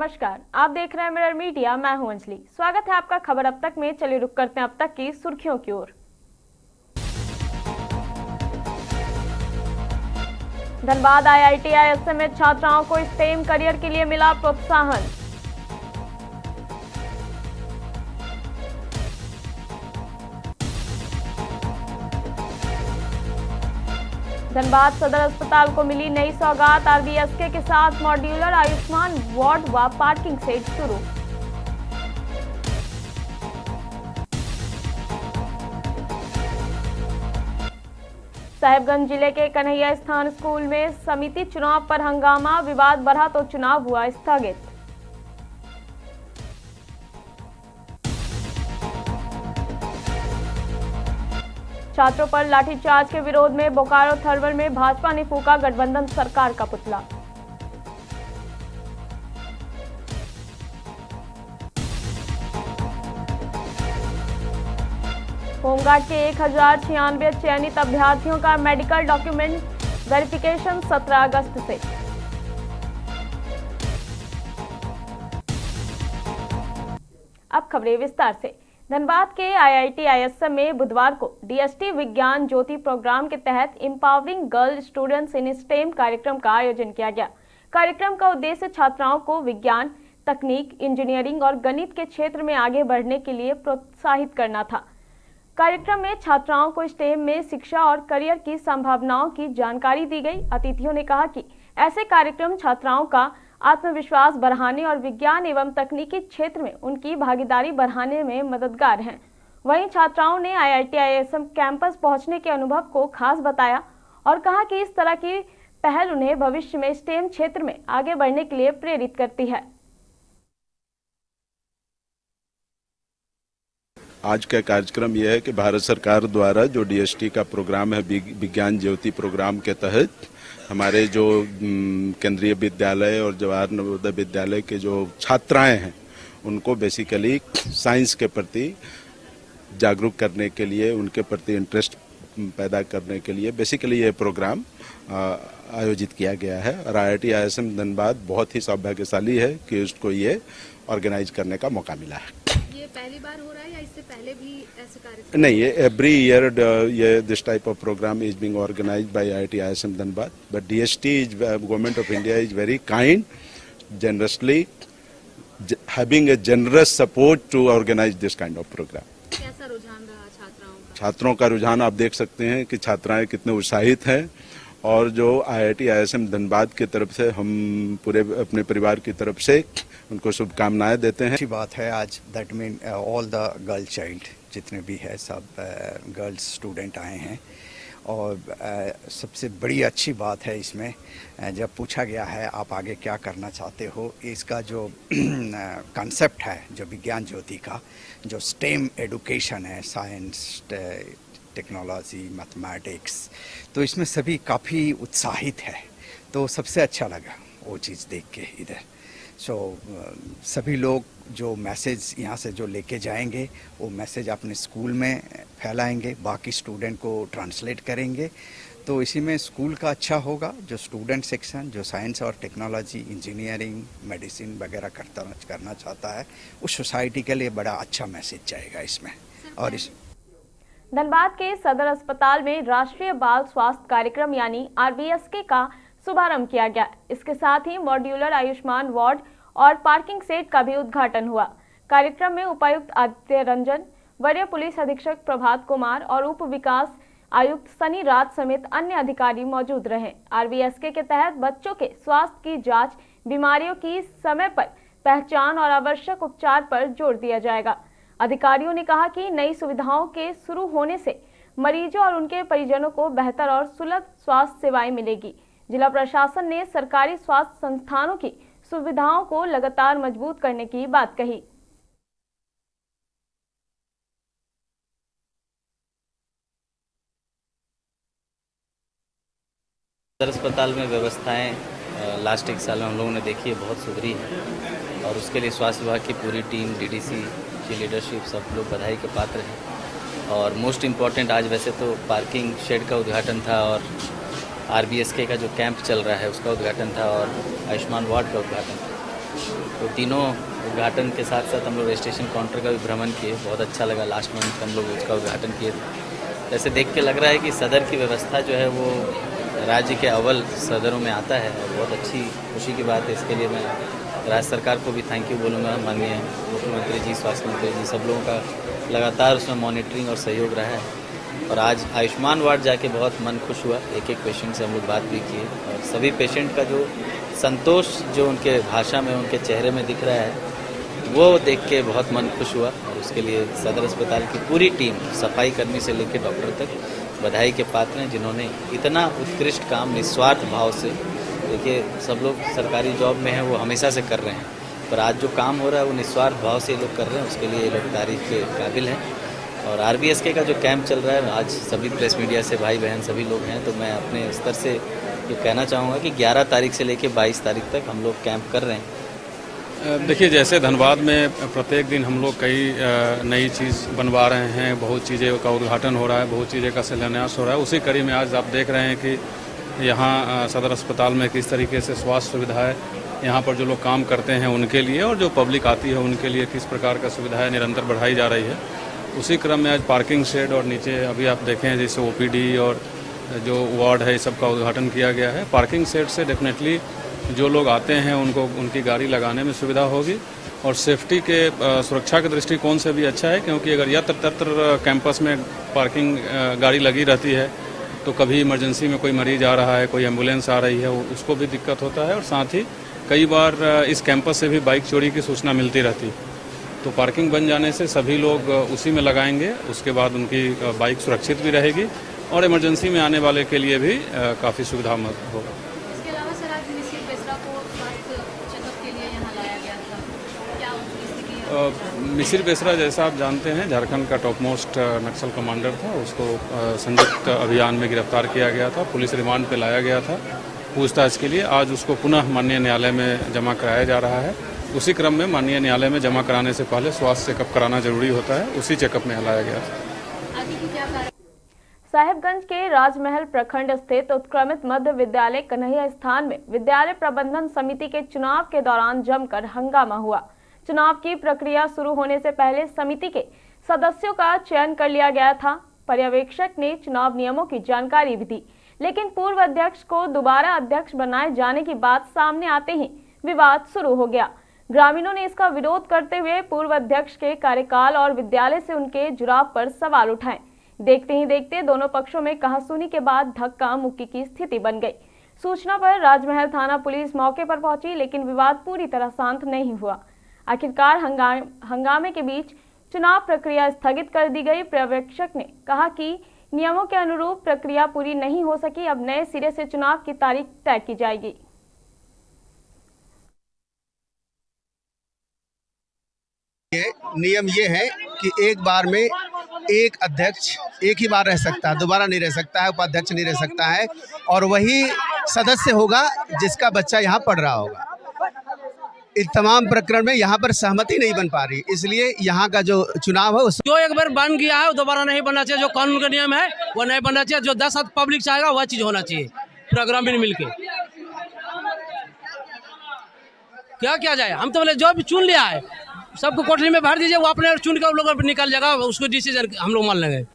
नमस्कार, आप देख रहे हैं मिरर मीडिया। मैं हूं अंजलि। स्वागत है आपका खबर अब तक में। चलिए रुक करते हैं अब तक की सुर्खियों की ओर। धनबाद IIT-ISM में छात्राओं को स्टेम करियर के लिए मिला प्रोत्साहन। धनबाद सदर अस्पताल को मिली नई सौगात। RBSK के साथ मॉड्यूलर आयुष्मान वार्ड व पार्किंग सेट शुरू। साहिबगंज जिले के कन्हैया स्थान स्कूल में समिति चुनाव पर हंगामा, विवाद बढ़ा तो चुनाव हुआ स्थगित। छात्रों पर लाठीचार्ज के विरोध में बोकारो थर्मल में भाजपा ने फूंका गठबंधन सरकार का पुतला। होमगार्ड के 1096 चयनित अभ्यर्थियों का मेडिकल डॉक्यूमेंट वेरिफिकेशन 17 अगस्त से। अब खबरें विस्तार से। धनबाद के IIT-ISM में बुधवार को DST विज्ञान ज्योति प्रोग्राम के तहत empowering girl students in stem कार्यक्रम का आयोजन किया गया। कार्यक्रम का उद्देश्य छात्राओं को विज्ञान, तकनीक, इंजीनियरिंग और गणित के क्षेत्र में आगे बढ़ने के लिए प्रोत्साहित करना था। कार्यक्रम में छात्राओं को स्टेम में शिक्षा और करियर की संभावनाओं की जानकारी दी गई। अतिथियों ने कहा कि ऐसे कार्यक्रम छात्राओं का आत्मविश्वास बढ़ाने और विज्ञान एवं तकनीकी क्षेत्र में उनकी भागीदारी बढ़ाने में मददगार हैं। वहीं छात्राओं ने IIT-ISM कैंपस पहुंचने के अनुभव को खास बताया और कहा कि इस तरह की पहल उन्हें भविष्य में स्टेम क्षेत्र में आगे बढ़ने के लिए प्रेरित करती है। आज का कार्यक्रम यह है कि भारत सरकार द्वारा जो DST का प्रोग्राम है, विज्ञान ज्योति प्रोग्राम के तहत हमारे जो केंद्रीय विद्यालय और जवाहर नवोदय विद्यालय के जो छात्राएं हैं उनको बेसिकली साइंस के प्रति जागरूक करने के लिए, उनके प्रति इंटरेस्ट पैदा करने के लिए बेसिकली ये प्रोग्राम आयोजित किया गया है। और IIT-ISM धनबाद बहुत ही सौभाग्यशाली है कि उसको ये ऑर्गेनाइज करने का मौका मिला है। ये पहली बार हो रहा है या इससे पहले भी ऐसे कार्यक्रम? नहीं, ये every year this type of programme is being organised by IIT-ISM Dhanbad, but DST is government of India is very kind, generously having a generous support to organise this kind of programme. कैसा रुझान रहा छात्राओं का? छात्रों का रुझान आप देख सकते हैं कि छात्राएं कितने उत्साहित हैं और जो IIT-ISM धनबाद की तरफ से हम पूरे अपने परिवार की तरफ से उनको शुभकामनाएं देते हैं। अच्छी बात है आज, that mean all the girl child जितने भी है सब गर्ल्स स्टूडेंट आए हैं। और सबसे बड़ी अच्छी बात है इसमें जब पूछा गया है आप आगे क्या करना चाहते हो, इसका जो कॉन्सेप्ट है जो विज्ञान ज्योति का, जो स्टेम एडुकेशन है, साइंस, टेक्नोलॉजी, मैथमेटिक्स, तो इसमें सभी काफ़ी उत्साहित है। तो सबसे अच्छा लगा वो चीज़ देख के इधर। सभी लोग जो मैसेज यहाँ से जो लेके जाएंगे वो मैसेज अपने स्कूल में फैलाएंगे, बाकी स्टूडेंट को ट्रांसलेट करेंगे। तो इसी में स्कूल का अच्छा होगा। जो स्टूडेंट सेक्शन जो साइंस और टेक्नोलॉजी, इंजीनियरिंग, मेडिसिन वगैरह करना चाहता है, उस सोसाइटी के लिए बड़ा अच्छा मैसेज जाएगा इसमें। और इस धनबाद के सदर अस्पताल में राष्ट्रीय बाल स्वास्थ्य कार्यक्रम यानी RBSK का शुभारंभ किया गया। इसके साथ ही मॉड्यूलर आयुष्मान वार्ड और पार्किंग सेट का भी उद्घाटन हुआ। कार्यक्रम में उपायुक्त आदित्य रंजन, वरीय पुलिस अधीक्षक प्रभात कुमार और उप विकास आयुक्त सनी राज समेत अन्य अधिकारी मौजूद रहे। RBSK के तहत बच्चों के स्वास्थ्य की जांच, बीमारियों की समय पर पहचान और आवश्यक उपचार पर जोर दिया जाएगा। अधिकारियों ने कहा कि नई सुविधाओं के शुरू होने से मरीजों और उनके परिजनों को बेहतर और सुलभ स्वास्थ्य सेवाएं मिलेगी। जिला प्रशासन ने सरकारी स्वास्थ्य संस्थानों की सुविधाओं को लगातार मजबूत करने की बात कही। सदर अस्पताल में व्यवस्थाएं लास्ट एक साल में हम लोगों ने देखी है, बहुत सुधरी है और उसके लिए स्वास्थ्य विभाग की पूरी टीम, DDC की लीडरशिप, सब लोग बधाई के पात्र हैं। और मोस्ट इम्पॉर्टेंट आज वैसे तो पार्किंग शेड का उद्घाटन था और RBSK का जो कैंप चल रहा है उसका उद्घाटन था और आयुष्मान वार्ड का उद्घाटन था। तो तीनों उद्घाटन के साथ साथ हम लोग रजिस्ट्रेशन काउंटर का भी भ्रमण किए, बहुत अच्छा लगा। लास्ट मंथ हम लोग उसका उद्घाटन किए थे। ऐसे देख के लग रहा है कि सदर की व्यवस्था जो है वो राज्य के अव्वल सदरों में आता है और बहुत अच्छी खुशी की बात है। इसके लिए मैं राज्य सरकार को भी थैंक यू बोलूँगा। माननीय मुख्यमंत्री जी, स्वास्थ्य मंत्री जी, सब लोगों का लगातार उसमें मॉनिटरिंग और सहयोग रहा है। और आज आयुष्मान वार्ड जाके बहुत मन खुश हुआ। एक पेशेंट से हम लोग बात भी किए और सभी पेशेंट का जो संतोष जो उनके भाषा में, उनके चेहरे में दिख रहा है, वो देख के बहुत मन खुश हुआ। और उसके लिए सदर अस्पताल की पूरी टीम, सफाई कर्मी से लेकर डॉक्टर तक, बधाई के पात्र हैं, जिन्होंने इतना उत्कृष्ट काम निस्वार्थ भाव से, देखिए सब लोग सरकारी जॉब में हैं, वो हमेशा से कर रहे हैं, पर आज जो काम हो रहा है वो निस्वार्थ भाव से ये लोग कर रहे हैं। उसके लिए ये लोग तारीफ के काबिल हैं। और RBSK का जो कैंप चल रहा है, आज सभी प्रेस मीडिया से भाई बहन सभी लोग हैं, तो मैं अपने स्तर से ये कहना चाहूँगा कि 11 तारीख से लेकर 22 तारीख तक हम लोग कैंप कर रहे हैं। देखिए, जैसे धनबाद में प्रत्येक दिन हम लोग कई नई चीज़ बनवा रहे हैं, बहुत चीज़ें का उद्घाटन हो रहा है, बहुत चीज़ें का शिलान्यास हो रहा है। उसी कड़ी में आज आप देख रहे हैं कि यहाँ सदर अस्पताल में किस तरीके से स्वास्थ्य सुविधाएं, यहाँ पर जो लोग काम करते हैं उनके लिए और जो पब्लिक आती है उनके लिए किस प्रकार का सुविधाएं निरंतर बढ़ाई जा रही है। उसी क्रम में आज पार्किंग शेड और नीचे अभी आप देखें जैसे OPD और जो वार्ड है, इस सब का उद्घाटन किया गया है। पार्किंग शेड से डेफिनेटली जो लोग आते हैं उनको उनकी गाड़ी लगाने में सुविधा होगी और सेफ्टी के सुरक्षा के दृष्टिकोण से भी अच्छा है, क्योंकि अगर यत्र तत्र कैंपस में पार्किंग गाड़ी लगी रहती है तो कभी इमरजेंसी में कोई मरीज आ रहा है, कोई एम्बुलेंस आ रही है, उसको भी दिक्कत होता है। और साथ ही कई बार इस कैंपस से भी बाइक चोरी की सूचना मिलती रहती है। तो पार्किंग बन जाने से सभी लोग उसी में लगाएंगे, उसके बाद उनकी बाइक सुरक्षित भी रहेगी और इमरजेंसी में आने वाले के लिए भी काफ़ी सुविधा होगा। इसके अलावा सर, आज मिसिर बेसरा को स्वास्थ्य चेकअप के लिए यहाँ लाया गया था, क्या उसकी स्थिति? मिसिर बेसरा जैसा आप जानते हैं झारखंड का टॉप मोस्ट नक्सल कमांडर था। उसको संयुक्त अभियान में गिरफ्तार किया गया था, पुलिस रिमांड पे लाया गया था पूछताछ के लिए। आज उसको पुनः माननीय न्यायालय में जमा कराया जा रहा है। उसी क्रम में माननीय न्यायालय में जमा कराने से पहले स्वास्थ्य चेकअप कराना जरूरी होता है, उसी चेकअप में लाया गया था। आगे की क्या कार्य? साहेबगंज के राजमहल प्रखंड स्थित उत्क्रमित मध्य विद्यालय कन्हैया स्थान में विद्यालय प्रबंधन समिति के चुनाव के दौरान जमकर हंगामा हुआ। चुनाव की प्रक्रिया शुरू होने से पहले समिति के सदस्यों का चयन कर लिया गया था। पर्यवेक्षक ने चुनाव नियमों की जानकारी भी दी, लेकिन पूर्व अध्यक्ष को दोबारा अध्यक्ष बनाए जाने की बात सामने आते ही विवाद शुरू हो गया। ग्रामीणों ने इसका विरोध करते हुए पूर्व अध्यक्ष के कार्यकाल और विद्यालय से उनके जुड़ाव पर सवाल उठाए। देखते ही देखते दोनों पक्षों में कहासुनी के बाद धक्का मुक्की की स्थिति बन गई। सूचना पर राजमहल थाना पुलिस मौके पर पहुंची, लेकिन विवाद पूरी तरह शांत नहीं हुआ। आखिरकार हंगामे के बीच चुनाव प्रक्रिया स्थगित कर दी गई। पर्यवेक्षक ने कहा कि नियमों के अनुरूप प्रक्रिया पूरी नहीं हो सकी, अब नए सिरे से चुनाव की तारीख तय की जाएगी। नियम ये है कि एक बार में एक अध्यक्ष एक ही बार रह सकता है, दोबारा नहीं रह सकता है, उपाध्यक्ष नहीं रह सकता है, और वही सदस्य होगा जिसका बच्चा यहाँ पढ़ रहा होगा। इस तमाम प्रकरण में यहाँ पर सहमति नहीं बन पा रही, इसलिए यहाँ का जो चुनाव है जो एक बार बन गया है दोबारा नहीं बनना चाहिए। जो कानून का नियम है वो नहीं बनना चाहिए। जो 10 पब्लिक चाहेगा वह चीज होना चाहिए। प्रोग्राम भी मिलके क्या किया जाए? हम तो बोले जो भी चुन लिया है सबको कोठरी में भर दीजिए, वो अपने चुन के लोग निकल जाएगा, उसको डिसीजन हम लोग मान लेंगे।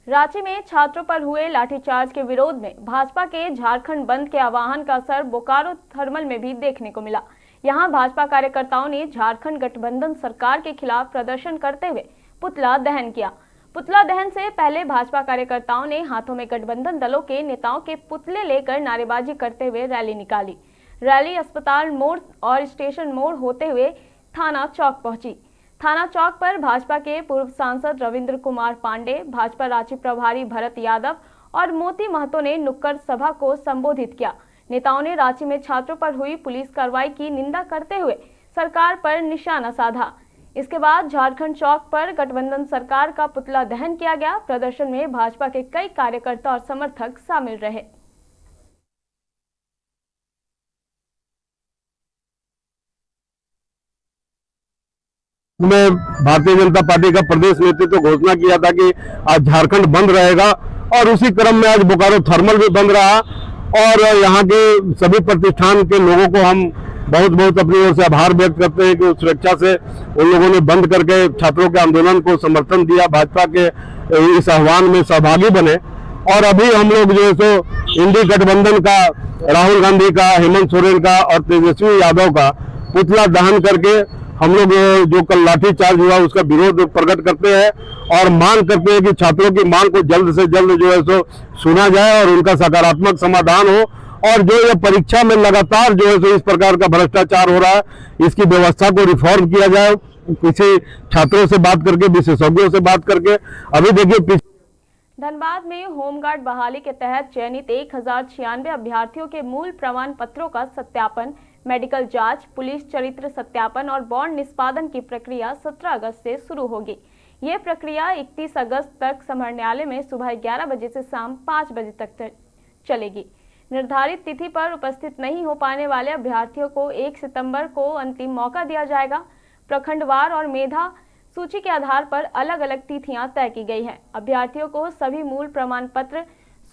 रांची में छात्रों पर हुए लाठीचार्ज के विरोध में भाजपा के झारखंड बंद के आह्वान का असर बोकारो थर्मल में भी देखने को मिला। यहां भाजपा कार्यकर्ताओं ने झारखंड गठबंधन सरकार के खिलाफ प्रदर्शन करते हुए पुतला दहन किया। पुतला दहन से पहले भाजपा कार्यकर्ताओं ने हाथों में गठबंधन दलों के नेताओं के पुतले लेकर नारेबाजी करते हुए रैली निकाली। रैली अस्पताल मोड़ और स्टेशन मोड़ होते हुए थाना चौक पहुंची। थाना चौक पर भाजपा के पूर्व सांसद रविंद्र कुमार पांडे, भाजपा रांची प्रभारी भरत यादव और मोती महतो ने नुक्कड़ सभा को संबोधित किया। नेताओं ने रांची में छात्रों पर हुई पुलिस कार्रवाई की निंदा करते हुए सरकार पर निशाना साधा। इसके बाद झारखंड चौक पर गठबंधन सरकार का पुतला दहन किया गया। प्रदर्शन में भाजपा के कई कार्यकर्ता और समर्थक शामिल रहे। में भारतीय जनता पार्टी का प्रदेश नेतृत्व तो घोषणा किया था कि आज झारखंड बंद रहेगा, और उसी क्रम में आज बोकारो थर्मल भी बंद रहा और यहाँ के सभी प्रतिष्ठान के लोगों को हम बहुत बहुत अपनी ओर से आभार व्यक्त करते हैं कि उस सुरक्षा से उन लोगों ने बंद करके छात्रों के आंदोलन को समर्थन दिया, भाजपा के इस आह्वान में सहभागी बने। और अभी हम लोग जो है सो इंडी गठबंधन का, राहुल गांधी का, हेमंत सोरेन का और तेजस्वी यादव का पुतला दहन करके हम लोग जो कल लाठीचार्ज हुआ उसका विरोध प्रकट करते हैं और मांग करते हैं कि छात्रों की मांग को जल्द से जल्द जो है सो सुना जाए और उनका सकारात्मक समाधान हो। और जो ये परीक्षा में लगातार जो है सो इस प्रकार का भ्रष्टाचार हो रहा है, इसकी व्यवस्था को रिफॉर्म किया जाए, किसी छात्रों से बात करके, विशेषज्ञों से बात करके। अभी देखिए धनबाद में होमगार्ड बहाली के तहत चयनित 1096 अभ्यर्थियों के मूल प्रमाण पत्रों का सत्यापन, मेडिकल जांच, पुलिस चरित्र सत्यापन और बॉन्ड निष्पादन की प्रक्रिया 17 अगस्त से शुरू होगी। ये प्रक्रिया 31 अगस्त तक समाहरणालय में सुबह 11 बजे से शाम 5 बजे तक चलेगी। निर्धारित तिथि पर उपस्थित नहीं हो पाने वाले अभ्यर्थियों को 1 सितंबर को अंतिम मौका दिया जाएगा। प्रखंडवार और मेधा सूची के आधार पर अलग अलग तिथियां तय की गई हैं। अभ्यर्थियों को सभी मूल प्रमाण पत्र,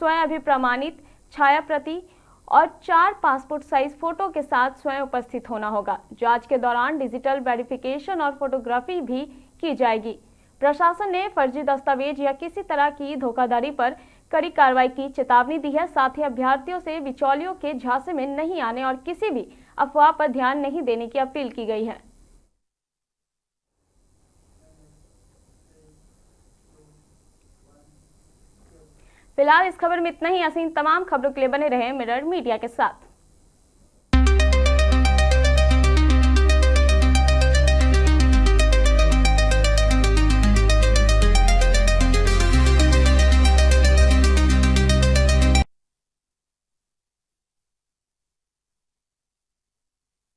स्वयं अभिप्रमाणित छाया प्रति और 4 पासपोर्ट साइज फोटो के साथ स्वयं उपस्थित होना होगा। जांच के दौरान डिजिटल वेरिफिकेशन और फोटोग्राफी भी की जाएगी। प्रशासन ने फर्जी दस्तावेज या किसी तरह की धोखाधड़ी पर कड़ी कार्रवाई की चेतावनी दी है। साथ ही अभ्यर्थियों से बिचौलियों के झांसे में नहीं आने और किसी भी अफवाह पर ध्यान नहीं देने की अपील की गई है। फिलहाल इस खबर में इतना ही। ऐसी तमाम खबरों के लिए बने रहे मिरर मीडिया के साथ।